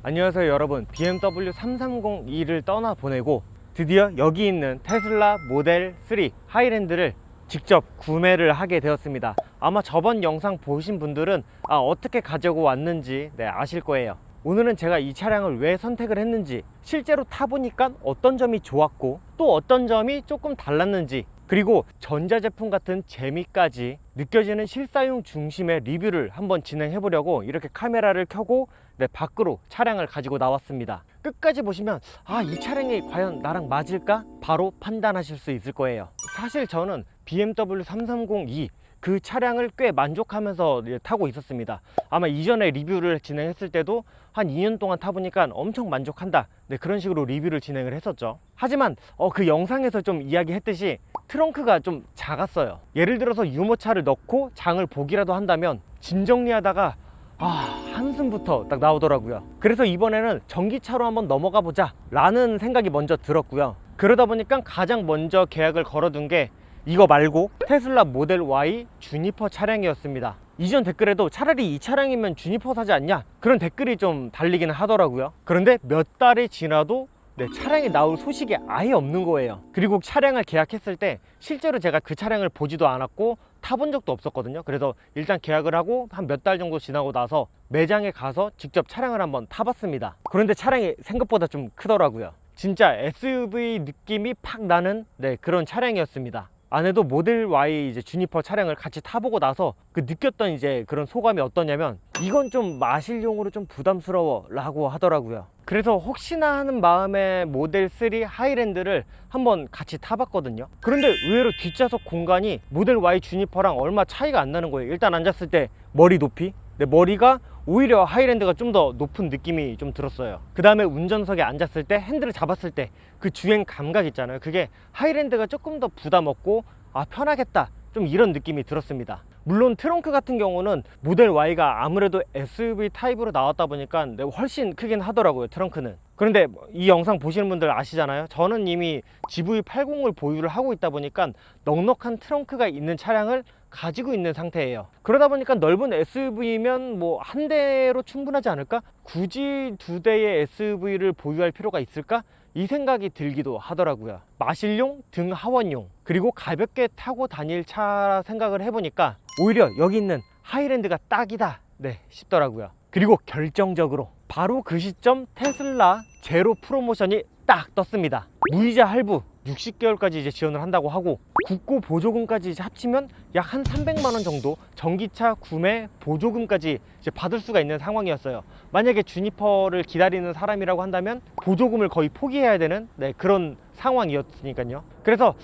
안녕하세요 여러분, BMW 330e를 떠나보내고 드디어 여기 있는 테슬라 모델 3 하이랜드를 직접 구매를 하게 되었습니다. 아마 저번 영상 보신 분들은 어떻게 가지고 왔는지 아실 거예요. 오늘은 제가 이 차량을 왜 선택을 했는지, 실제로 타보니까 어떤 점이 좋았고 또 어떤 점이 조금 달랐는지, 그리고 전자제품 같은 재미까지 느껴지는 실사용 중심의 리뷰를 한번 진행해 보려고 이렇게 카메라를 켜고 밖으로 차량을 가지고 나왔습니다. 끝까지 보시면 이 차량이 과연 나랑 맞을까? 바로 판단하실 수 있을 거예요. 사실 저는 BMW 330e 그 차량을 꽤 만족하면서 타고 있었습니다. 아마 이전에 리뷰를 진행했을 때도 한 2년 동안 타보니까 엄청 만족한다, 그런 식으로 리뷰를 진행을 했었죠. 하지만 그 영상에서 좀 이야기했듯이 트렁크가 좀 작았어요. 예를 들어서 유모차를 넣고 장을 보기라도 한다면 짐 정리하다가 한숨부터 딱 나오더라고요. 그래서 이번에는 전기차로 한번 넘어가 보자 라는 생각이 먼저 들었고요. 그러다 보니까 가장 먼저 계약을 걸어둔 게 이거 말고 테슬라 모델 Y 주니퍼 차량이었습니다. 이전 댓글에도 차라리 이 차량이면 주니퍼 사지 않냐, 그런 댓글이 좀 달리기는 하더라고요. 그런데 몇 달이 지나도 차량이 나올 소식이 아예 없는 거예요. 그리고 차량을 계약했을 때 실제로 제가 그 차량을 보지도 않았고 타본 적도 없었거든요. 그래서 일단 계약을 하고 한 몇 달 정도 지나고 나서 매장에 가서 직접 차량을 한번 타봤습니다. 그런데 차량이 생각보다 좀 크더라고요. 진짜 SUV 느낌이 팍 나는 그런 차량이었습니다. 안에도 모델 Y 주니퍼 차량을 같이 타보고 나서 느꼈던 그런 소감이 어떠냐면, 이건 좀 마실용으로 좀 부담스러워 라고 하더라고요. 그래서 혹시나 하는 마음에 모델 3 하이랜드를 한번 같이 타봤거든요. 그런데 의외로 뒷좌석 공간이 모델 Y 주니퍼랑 얼마 차이가 안 나는 거예요. 일단 앉았을 때 머리 높이, 머리가 오히려 하이랜드가 좀 더 높은 느낌이 좀 들었어요. 그 다음에 운전석에 앉았을 때 핸들을 잡았을 때 그 주행 감각 있잖아요. 그게 하이랜드가 조금 더 부담 없고 편하겠다, 좀 이런 느낌이 들었습니다. 물론 트렁크 같은 경우는 모델 Y가 아무래도 SUV 타입으로 나왔다 보니까 훨씬 크긴 하더라고요, 트렁크는. 그런데 이 영상 보시는 분들 아시잖아요. 저는 이미 GV80을 보유를 하고 있다 보니까 넉넉한 트렁크가 있는 차량을 가지고 있는 상태예요. 그러다 보니까 넓은 SUV면 한 대로 충분하지 않을까? 굳이 두 대의 SUV를 보유할 필요가 있을까? 이 생각이 들기도 하더라고요. 마실용, 등 하원용, 그리고 가볍게 타고 다닐 차 생각을 해보니까 오히려 여기 있는 하이랜드가 딱이다 싶더라고요. 그리고 결정적으로 바로 그 시점 테슬라 제로 프로모션이 딱 떴습니다. 무이자 할부 60개월까지 지원을 한다고 하고, 국고 보조금까지 합치면 약 한 300만원 정도 전기차 구매 보조금까지 받을 수가 있는 상황이었어요. 만약에 주니퍼를 기다리는 사람이라고 한다면 보조금을 거의 포기해야 되는 그런 상황이었으니까요. 그래서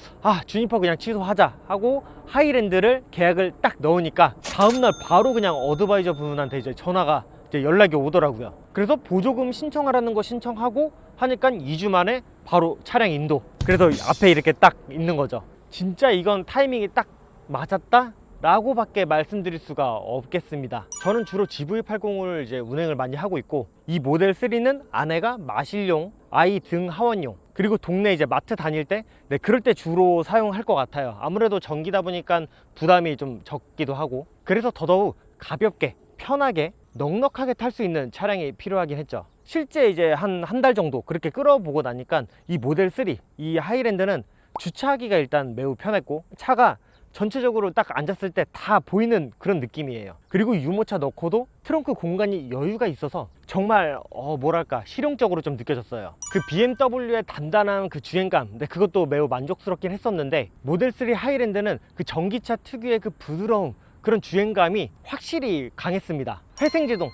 주니퍼 그냥 취소하자 하고 하이랜드를 계약을 딱 넣으니까 다음날 바로 그냥 어드바이저 분한테 전화가 연락이 오더라고요. 그래서 보조금 신청하라는 거 신청하고 하니까 2주 만에 바로 차량 인도. 그래서 앞에 이렇게 딱 있는 거죠. 진짜 이건 타이밍이 딱 맞았다 라고 밖에 말씀드릴 수가 없겠습니다. 저는 주로 GV80을 운행을 많이 하고 있고, 이 모델 3는 안에가 마실용, 아이 등 하원용, 그리고 동네 마트 다닐 때 그럴 때 주로 사용할 것 같아요. 아무래도 전기다 보니까 부담이 좀 적기도 하고, 그래서 더더욱 가볍게 편하게 넉넉하게 탈 수 있는 차량이 필요하긴 했죠. 실제 한 달 정도 그렇게 끌어보고 나니까 이 모델 3, 이 하이랜드는 주차하기가 일단 매우 편했고, 차가 전체적으로 딱 앉았을 때 다 보이는 그런 느낌이에요. 그리고 유모차 넣고도 트렁크 공간이 여유가 있어서 정말 뭐랄까 실용적으로 좀 느껴졌어요. 그 BMW의 단단한 그 주행감, 그것도 매우 만족스럽긴 했었는데, 모델 3 하이랜드는 그 전기차 특유의 그 부드러움, 그런 주행감이 확실히 강했습니다. 회생제동,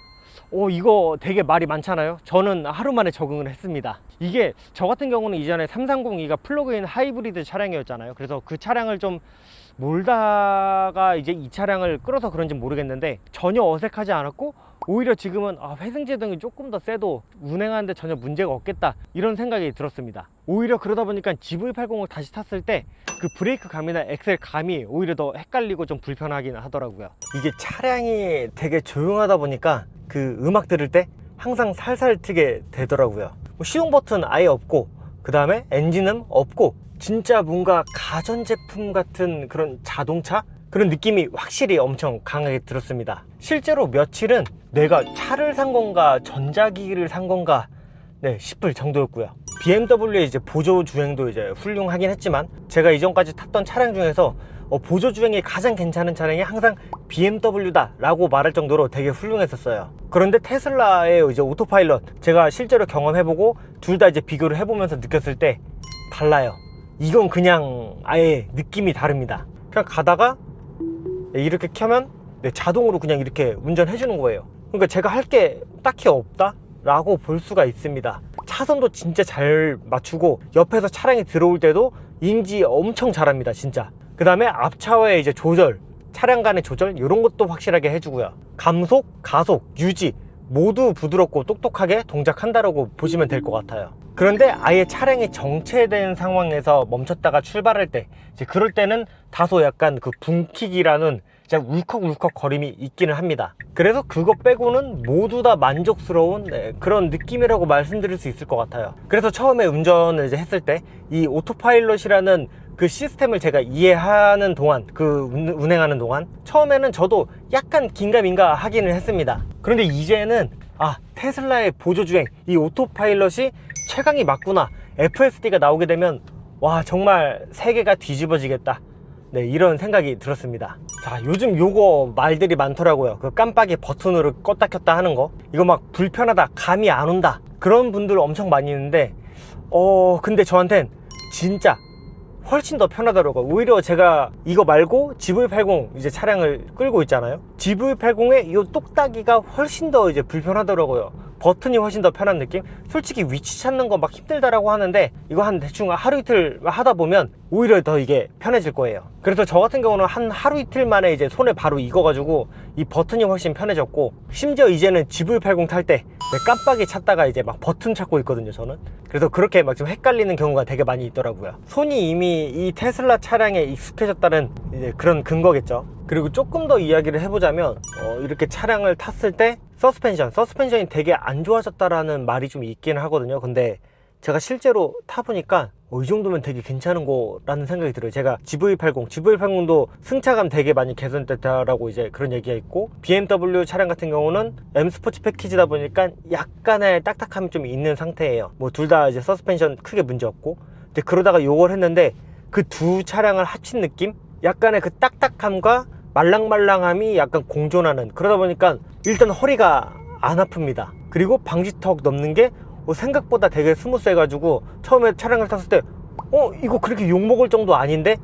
이거 되게 말이 많잖아요. 저는 하루 만에 적응을 했습니다. 이게 저 같은 경우는 이전에 330e가 플러그인 하이브리드 차량이었잖아요. 그래서 그 차량을 좀 몰다가 이 차량을 끌어서 그런지 모르겠는데 전혀 어색하지 않았고 오히려 지금은 회생제동이 조금 더 세도 운행하는데 전혀 문제가 없겠다 이런 생각이 들었습니다. 오히려 그러다 보니까 GV80을 다시 탔을 때 그 브레이크 감이나 엑셀 감이 오히려 더 헷갈리고 좀 불편하긴 하더라고요. 이게 차량이 되게 조용하다 보니까 그 음악 들을 때 항상 살살 트게 되더라고요. 시동 버튼 아예 없고 그 다음에 엔진음 없고 진짜 뭔가 가전제품 같은 그런 자동차? 그런 느낌이 확실히 엄청 강하게 들었습니다. 실제로 며칠은 내가 차를 산 건가 전자기기를 산 건가 싶을 정도였고요. BMW의 이제 보조 주행도 이제 훌륭하긴 했지만 제가 이전까지 탔던 차량 중에서 보조 주행이 가장 괜찮은 차량이 항상 BMW다 라고 말할 정도로 되게 훌륭했었어요. 그런데 테슬라의 이제 오토파일럿 제가 실제로 경험해보고 둘 다 이제 비교를 해보면서 느꼈을 때 달라요. 이건 그냥 아예 느낌이 다릅니다. 그냥 가다가 이렇게 켜면 자동으로 그냥 이렇게 운전해 주는 거예요. 그러니까 제가 할 게 딱히 없다 라고 볼 수가 있습니다. 차선도 진짜 잘 맞추고 옆에서 차량이 들어올 때도 인지 엄청 잘합니다 진짜. 그 다음에 앞차와의 이제 조절, 차량 간의 조절 이런 것도 확실하게 해주고요. 감속, 가속, 유지 모두 부드럽고 똑똑하게 동작한다라고 보시면 될 것 같아요. 그런데 아예 차량이 정체된 상황에서 멈췄다가 출발할 때 이제 그럴 때는 다소 약간 그 붕킥이라는 진짜 울컥울컥 거림이 있기는 합니다. 그래서 그거 빼고는 모두 다 만족스러운 그런 느낌이라고 말씀드릴 수 있을 것 같아요. 그래서 처음에 운전을 이제 했을 때 이 오토파일럿이라는 그 시스템을 제가 이해하는 동안, 그 운행하는 동안 처음에는 저도 약간 긴가민가 하기는 했습니다. 그런데 이제는 테슬라의 보조주행, 이 오토파일럿이 최강이 맞구나, FSD가 나오게 되면 와 정말 세계가 뒤집어지겠다 이런 생각이 들었습니다. 자, 요즘 요거 말들이 많더라고요. 그 깜빡이 버튼으로 껐다 켰다 하는 거, 이거 막 불편하다, 감이 안 온다, 그런 분들 엄청 많이 있는데 근데 저한텐 진짜 훨씬 더 편하더라고요. 오히려 제가 이거 말고 GV80 이제 차량을 끌고 있잖아요. GV80의 이 똑딱이가 훨씬 더 이제 불편하더라고요. 버튼이 훨씬 더 편한 느낌? 솔직히 위치 찾는 거 막 힘들다라고 하는데 이거 한 대충 하루 이틀 하다 보면 오히려 더 이게 편해질 거예요. 그래서 저 같은 경우는 한 하루 이틀 만에 이제 손에 바로 익어가지고 이 버튼이 훨씬 편해졌고, 심지어 이제는 GV80 탈 때 깜빡이 찾다가 이제 막 버튼 찾고 있거든요 저는. 그래서 그렇게 막 좀 헷갈리는 경우가 되게 많이 있더라고요. 손이 이미 이 테슬라 차량에 익숙해졌다는 이제 그런 근거겠죠. 그리고 조금 더 이야기를 해보자면 이렇게 차량을 탔을 때 서스펜션이 되게 안 좋아졌다라는 말이 좀 있긴 하거든요. 근데 제가 실제로 타보니까 이 정도면 되게 괜찮은 거라는 생각이 들어요. 제가 GV80도 승차감 되게 많이 개선됐다라고 이제 그런 얘기가 있고, BMW 차량 같은 경우는 M 스포츠 패키지다 보니까 약간의 딱딱함이 좀 있는 상태예요. 뭐 둘 다 이제 서스펜션 크게 문제 없고. 근데 그러다가 요걸 했는데 그 두 차량을 합친 느낌? 약간의 그 딱딱함과 말랑말랑함이 약간 공존하는, 그러다 보니까 일단 허리가 안 아픕니다. 그리고 방지턱 넘는 게 생각보다 되게 스무스해가지고 처음에 차량을 탔을 때 이거 그렇게 욕먹을 정도 아닌데?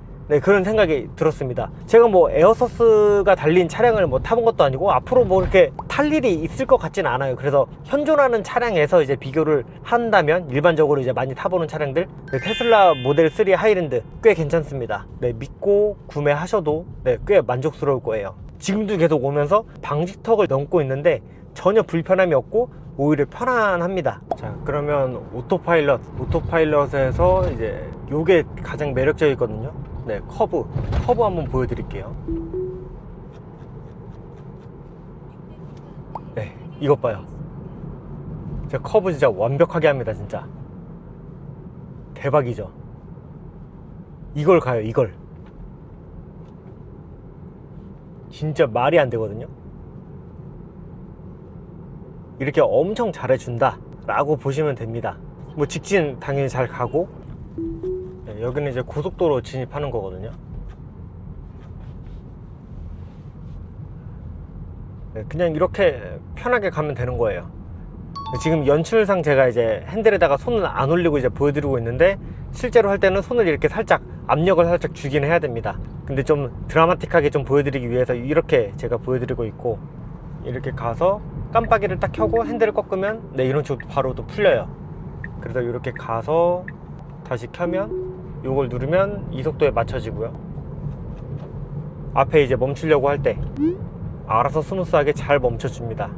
그런 생각이 들었습니다. 제가 뭐 에어서스가 달린 차량을 뭐 타본 것도 아니고 앞으로 뭐 이렇게 탈 일이 있을 것 같진 않아요. 그래서 현존하는 차량에서 이제 비교를 한다면 일반적으로 이제 많이 타보는 차량들, 테슬라 모델 3 하이랜드 꽤 괜찮습니다. 믿고 구매하셔도 꽤 만족스러울 거예요. 지금도 계속 오면서 방지턱을 넘고 있는데 전혀 불편함이 없고 오히려 편안합니다. 자, 그러면 오토파일럿에서 이제 요게 가장 매력적이거든요. 커브 한번 보여드릴게요. 이것 봐요. 제가 커브 진짜 완벽하게 합니다. 진짜 대박이죠. 이걸 가요. 이걸 진짜 말이 안 되거든요. 이렇게 엄청 잘해준다 라고 보시면 됩니다. 뭐 직진 당연히 잘 가고, 여기는 이제 고속도로 진입하는 거거든요. 그냥 이렇게 편하게 가면 되는 거예요. 지금 연출상 제가 이제 핸들에다가 손을 안 올리고 이제 보여드리고 있는데, 실제로 할 때는 손을 이렇게 살짝 압력을 살짝 주긴 해야 됩니다. 근데 좀 드라마틱하게 좀 보여드리기 위해서 이렇게 제가 보여드리고 있고, 이렇게 가서 깜빡이를 딱 켜고 핸들을 꺾으면 이런 식으로 바로 또 풀려요. 그래서 이렇게 가서 다시 켜면 이걸 누르면 이 속도에 맞춰지고요. 앞에 이제 멈추려고 할 때 알아서 스무스하게 잘 멈춰줍니다.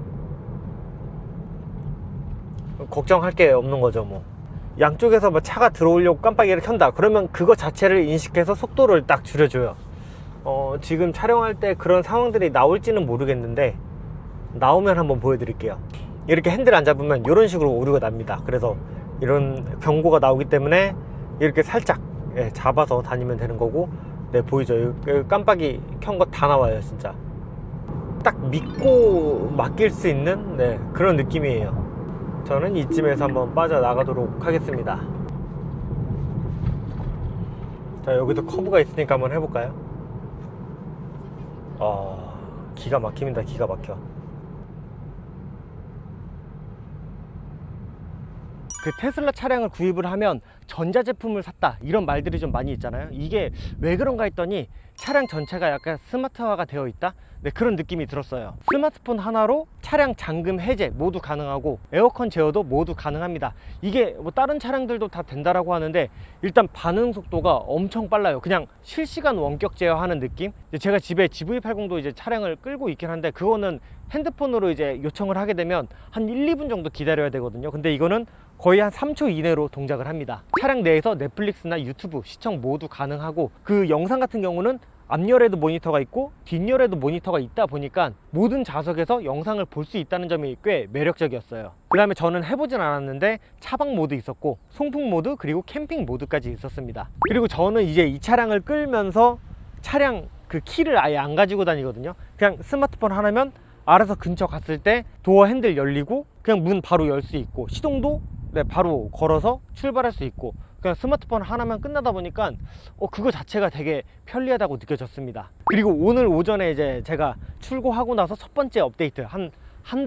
걱정할 게 없는 거죠. 뭐 양쪽에서 뭐 차가 들어오려고 깜빡이를 켠다 그러면 그거 자체를 인식해서 속도를 딱 줄여줘요. 지금 촬영할 때 그런 상황들이 나올지는 모르겠는데 나오면 한번 보여드릴게요. 이렇게 핸들 안 잡으면 이런 식으로 오류가 납니다. 그래서 이런 경고가 나오기 때문에 이렇게 살짝 잡아서 다니면 되는 거고, 네, 보이죠? 깜빡이 켠 거 다 나와요. 진짜 딱 믿고 맡길 수 있는, 네, 그런 느낌이에요. 저는 이쯤에서 한번 빠져나가도록 하겠습니다. 자, 여기도 커브가 있으니까 한번 해볼까요? 기가 막힙니다. 기가 막혀. 그 테슬라 차량을 구입을 하면 전자제품을 샀다 이런 말들이 좀 많이 있잖아요. 이게 왜 그런가 했더니 차량 전체가 약간 스마트화가 되어 있다, 네, 그런 느낌이 들었어요. 스마트폰 하나로 차량 잠금 해제 모두 가능하고 에어컨 제어도 모두 가능합니다. 이게 뭐 다른 차량들도 다 된다라고 하는데 일단 반응 속도가 엄청 빨라요. 그냥 실시간 원격 제어하는 느낌. 제가 집에 GV80도 이제 차량을 끌고 있긴 한데 그거는 핸드폰으로 이제 요청을 하게 되면 한 1, 2분 정도 기다려야 되거든요. 근데 이거는 거의 한 3초 이내로 동작을 합니다. 차량 내에서 넷플릭스나 유튜브 시청 모두 가능하고, 그 영상 같은 경우는 앞열에도 모니터가 있고 뒷열에도 모니터가 있다 보니까 모든 좌석에서 영상을 볼 수 있다는 점이 꽤 매력적이었어요. 그 다음에 저는 해보진 않았는데 차박 모드 있었고 송풍 모드 그리고 캠핑 모드까지 있었습니다. 그리고 저는 이제 이 차량을 끌면서 차량 그 키를 아예 안 가지고 다니거든요. 그냥 스마트폰 하나면 알아서 근처 갔을 때 도어 핸들 열리고 그냥 문 바로 열 수 있고, 시동도 네, 바로 걸어서 출발할 수 있고, 그냥 스마트폰 하나만 끝나다 보니까 그거 자체가 되게 편리하다고 느껴졌습니다. 그리고 오늘 오전에 이제 제가 출고하고 나서 첫 번째 업데이트 한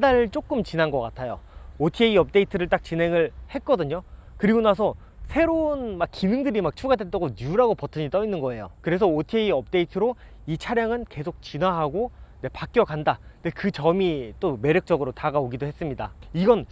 달 조금 지난 것 같아요. OTA 업데이트를 딱 진행을 했거든요. 그리고 나서 새로운 막 기능들이 막 추가됐다고 뉴라고 버튼이 떠 있는 거예요. 그래서 OTA 업데이트로 이 차량은 계속 진화하고, 네, 바뀌어 간다. 근데 그 점이 또 매력적으로 다가오기도 했습니다. 이건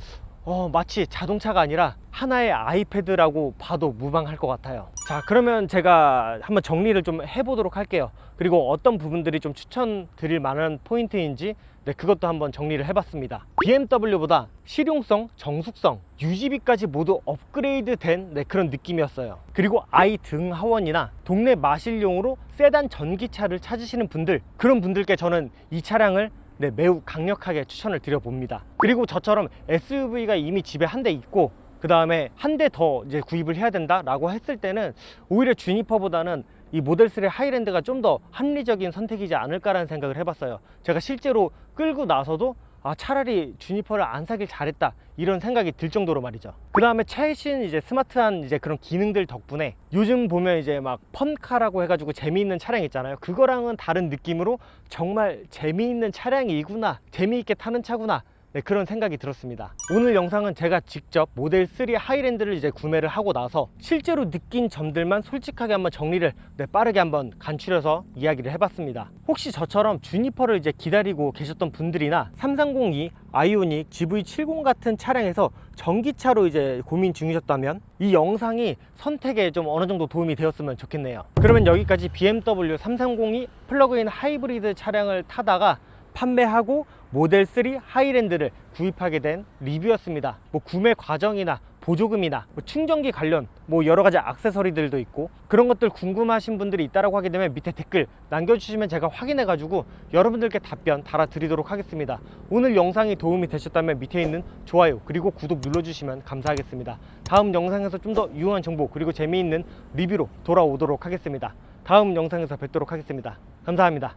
마치 자동차가 아니라 하나의 아이패드라고 봐도 무방할 것 같아요. 자, 그러면 제가 한번 정리를 좀 해보도록 할게요. 그리고 어떤 부분들이 좀 추천드릴 만한 포인트인지, 네, 그것도 한번 정리를 해봤습니다. BMW보다 실용성, 정숙성, 유지비까지 모두 업그레이드 된, 네, 그런 느낌이었어요. 그리고 아이 등 하원이나 동네 마실용으로 세단 전기차를 찾으시는 분들, 그런 분들께 저는 이 차량을, 네, 매우 강력하게 추천을 드려봅니다. 그리고 저처럼 SUV가 이미 집에 한 대 있고 그 다음에 한 대 더 이제 구입을 해야 된다 라고 했을 때는 오히려 주니퍼보다는 이 모델 3 하이랜드가 좀 더 합리적인 선택이지 않을까라는 생각을 해봤어요. 제가 실제로 끌고 나서도 차라리 주니퍼를 안 사길 잘했다 이런 생각이 들 정도로 말이죠. 그 다음에 최신 이제 스마트한 이제 그런 기능들 덕분에 요즘 보면 이제 막 펀카라고 해가지고 재미있는 차량 있잖아요. 그거랑은 다른 느낌으로 정말 재미있는 차량이구나, 재미있게 타는 차구나, 네, 그런 생각이 들었습니다. 오늘 영상은 제가 직접 모델 3 하이랜드를 이제 구매를 하고 나서 실제로 느낀 점들만 솔직하게 한번 정리를, 네, 빠르게 한번 간추려서 이야기를 해봤습니다. 혹시 저처럼 주니퍼를 이제 기다리고 계셨던 분들이나 3302, 아이오닉, GV70 같은 차량에서 전기차로 이제 고민 중이셨다면 이 영상이 선택에 좀 어느 정도 도움이 되었으면 좋겠네요. 그러면 여기까지 BMW 3302 플러그인 하이브리드 차량을 타다가 판매하고 모델 3 하이랜드를 구입하게 된 리뷰였습니다. 뭐 구매 과정이나 보조금이나 뭐 충전기 관련 뭐 여러 가지 액세서리들도 있고, 그런 것들 궁금하신 분들이 있다라고 하게 되면 밑에 댓글 남겨주시면 제가 확인해 가지고 여러분들께 답변 달아 드리도록 하겠습니다. 오늘 영상이 도움이 되셨다면 밑에 있는 좋아요 그리고 구독 눌러주시면 감사하겠습니다. 다음 영상에서 좀 더 유용한 정보 그리고 재미있는 리뷰로 돌아오도록 하겠습니다. 다음 영상에서 뵙도록 하겠습니다. 감사합니다.